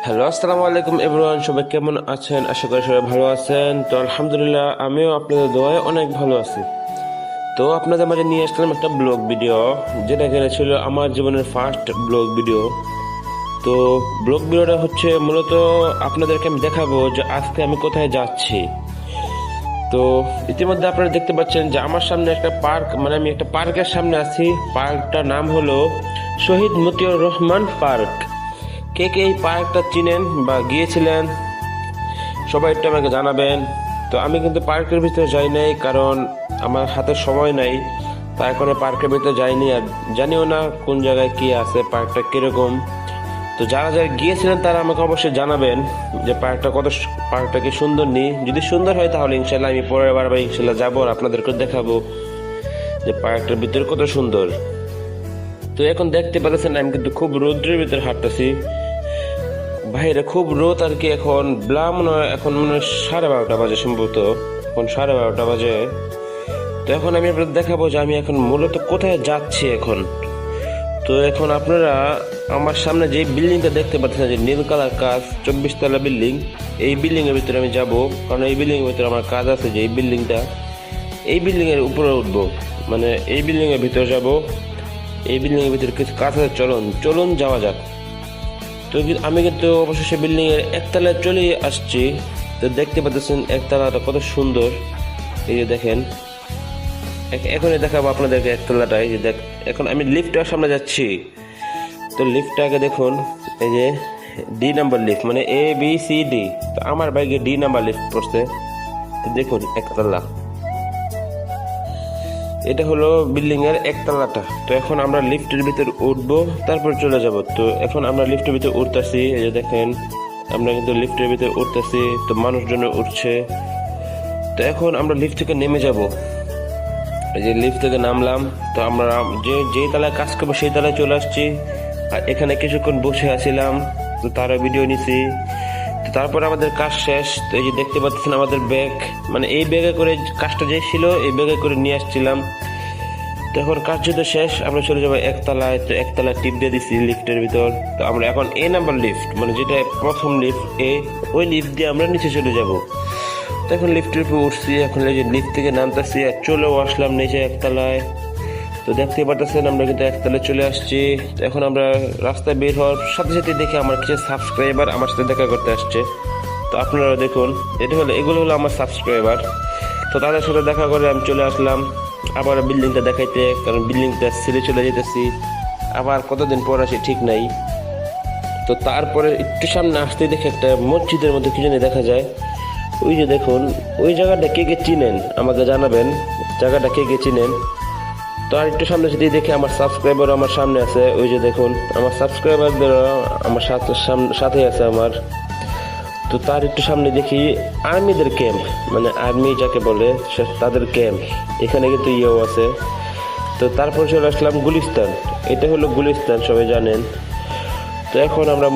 Hello, আসসালামু আলাইকুম everyone. সবাই কেমন আছেন? আশা করি সবাই ভালো আছেন। তো আলহামদুলিল্লাহ, আমিও আপনাদের দোয়ায় অনেক ভালো আছি। তো আপনাদের মাঝে নিয়ে আসলাম একটা ব্লগ ভিডিও, যেটা কিনা ছিল আমার জীবনের ফার্স্ট ব্লগ ভিডিও। তো ব্লগ ভিডিওটা হচ্ছে মূলত আপনাদেরকে আমি দেখাবো যে আজকে আমি কোথায় যাচ্ছি। তো ইতিমধ্যে আপনারা দেখতে পাচ্ছেন যে আমার সামনে একটা পার্ক, মানে আমি একটা পার্কের সামনে আছি। পার্কটার নাম হলো শহীদ মতিউর রহমান পার্ক। কে কে এই পার্কটা চিনেন বা গিয়েছিলেন সবাই একটু আমাকে জানাবেন। তো আমি কিন্তু পার্কের ভিতরে যাই নাই, কারণ আমার হাতে সময় নাই, তাই এখন পার্কের ভিতরে যাইনি, আর জানিও না কোন জায়গায় কি আছে, পার্কটা কিরকম। তো যারা যারা গিয়েছিলেন তারা আমাকে অবশ্যই জানাবেন যে পার্কটা কি সুন্দর নেই। যদি সুন্দর হয় তাহলে ইনশাল্লাহ আমি পরের বার ইনশাল্লাহ যাবো আর আপনাদেরকে দেখাবো যে পার্কটার ভিতরে কত সুন্দর। তো এখন দেখতে পাচ্ছেন আমি কিন্তু খুব রৌদ্রের ভিতরে হাঁটতেছি, বাইরে খুব রোদ আর কি। এখন এখন মনে হয় 12:30 বাজে সম্ভবত, এখন 12:30 বাজে। তো এখন আমি আপনাদের দেখাবো যে আমি এখন মূলত কোথায় যাচ্ছি এখন। তো এখন আপনারা আমার সামনে যে বিল্ডিংটা দেখতে পাচ্ছেন, যে নীল কালার কাজ, 24 তলা বিল্ডিং, এই বিল্ডিং এর ভিতরে আমি যাব, কারণ এই বিল্ডিং এর ভিতরে আমার কাজ আছে। যে এই বিল্ডিংটা, এই বিল্ডিং এর উপরে উঠবো, মানে এই বিল্ডিং এর ভিতরে যাব। এই বিল্ডিং এর ভিতরে কিছু কাজ আছে, চলুন চলুন যাওয়া যাক। তো আমি কিন্তু অবশেষে বিল্ডিং এর একতলায় চলে আসছি। তো দেখতে পাচ্ছেন একতলাটা কত সুন্দর, এই যে দেখেন। এখনই দেখাবো আপনাদেরকে একতলাটাই, যে এখন আমি লিফটের সামনে যাচ্ছি। তো লিফটটাকে দেখুন, এই যে ডি নাম্বার লিফট, মানে ABCD। তো আমার বাইকে ডি নাম্বার লিফট পড়ছে। তো দেখুন একতলা, এটা হলো বিল্ডিং এর একতলাটা। তো এখন আমরা লিফটের ভিতর উঠবো, তারপর চলে যাব। তো এখন আমরা লিফটের ভিতর উঠতেছি, এই যে দেখেন আমরা কিন্তু লিফটের ভিতর উঠতেছি। তো মানুষজন উঠছে। তো এখন আমরা লিফট থেকে নেমে যাব। এই যে লিফট থেকে নামলাম। তো আমরা যেই তলায় কাজ করবো সেই তলায় চলে আসছি। আর এখানে কিছুক্ষণ বসে আছিলাম, তো তারা ভিডিও নিছি। তো তারপর আমাদের কাজ শেষ। তো এই যে দেখতে পাচ্ছেন আমাদের ব্যাগ, মানে এই ব্যাগে করে কাজটা যে ছিল এই ব্যাগে করে নিয়ে আসছিলাম। তো এখন কাজ যদি শেষ, আমরা চলে যাবো একতলায়। তো একতলায় টিপ দিয়ে দিচ্ছি লিফটের ভিতর। তো আমরা এখন A নাম্বার লিফট, মানে যেটা প্রথম লিফট, ওই লিফট দিয়ে আমরা নিচে চলে যাব। তো এখন লিফটের উপর উঠছি, এখন এই যে লিফট থেকে নামতেছি আর চলেও আসলাম নিচে একতলায়। তো দেখতে পাচ্ছেন আমরা কিন্তু একতলায় চলে আসছি। তো এখন আমরা রাস্তায় বের হওয়ার সাথে সাথে দেখে আমার কিছু সাবস্ক্রাইবার আমার সাথে দেখা করতে আসছে। তো আপনারা দেখুন, এগুলো হলো আমার সাবস্ক্রাইবার। তো তাদের সাথে দেখা করে আমি চলে আসলাম আবার বিল্ডিংটা দেখাইতে, কারণ বিল্ডিংটা ছেড়ে চলে যেতেছি, আবার কতদিন পর আসি ঠিক নাই। তো তারপরে একটু সামনে আসতে দেখে একটা মসজিদের মধ্যে কি জানি দেখা যায়। ওই যে দেখুন, ওই জায়গাটা কে কে চিনেন আমাকে জানাবেন, জায়গাটা কে কে চিনেন। তো আর একটু সামনে যদি দেখে আমার সাবস্ক্রাইবার আমার সামনে আছে, ওই যে দেখুন আমার সাবস্ক্রাইবারদের আমার সাথে আছে আমার। তো তার একটু সামনে দেখি আর্মিদের ক্যাম্প, মানে আর্মি যাকে বলে তাদের ক্যাম্প, এখানে কিন্তু ইয়েও আছে। তো তারপর চলে আসলাম গুলিস্তান, এটা হলো গুলিস্তান, সবাই জানেন। তো এখন আমরা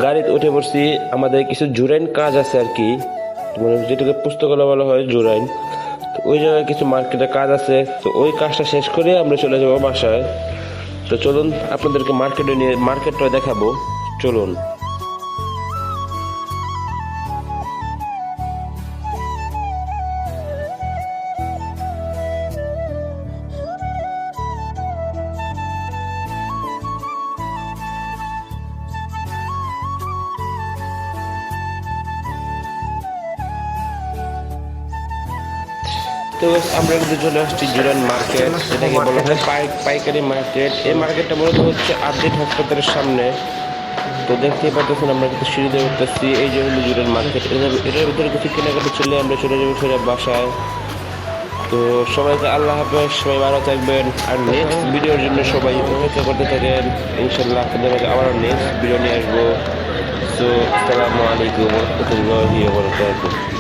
গাড়িতে উঠে পড়ছি, আমাদের কিছু জুরাইন কাজ আছে আর কি, মানে যেটাকে পুস্তকালয় বলা হয়, জুরাইন। তো ওই জায়গায় কিছু মার্কেটের কাজ আছে। তো ওই কাজটা শেষ করে আমরা চলে যাবো বাসায়। তো চলুন আপনাদেরকে মার্কেটটা দেখাবো, চলুন। তো আমরা কিন্তু চলে আসছি জুরাইন মার্কেট, যেটাকে বলা হয় পাইকারি মার্কেট। এই মার্কেটটা মূলত হচ্ছে আপডেট হাসপাতালের সামনে। তো দেখতেই পাচ্ছেন আমরা কিন্তু সিঁড়িতে উঠতেছি, এই যে হলো জুরাইন মার্কেট। এটার ভিতরে কিছু কেনাকাটা চলে আমরা চলে যাবো ফেরে বাসায়। তো সবাইকে আল্লাহ হাফেজ, সবাই ভালো থাকবেন। আর নেক্সট ভিডিওর জন্য সবাই অপেক্ষা করতে থাকেন। ইনশাল্লাহ আপনাদের আবার নেক্সট ভিডিও নিয়ে আসবো। তো আসসালামু আলাইকুম ওয়া রাহমাতুল্লাহি ওয়া বারাকাতুহু।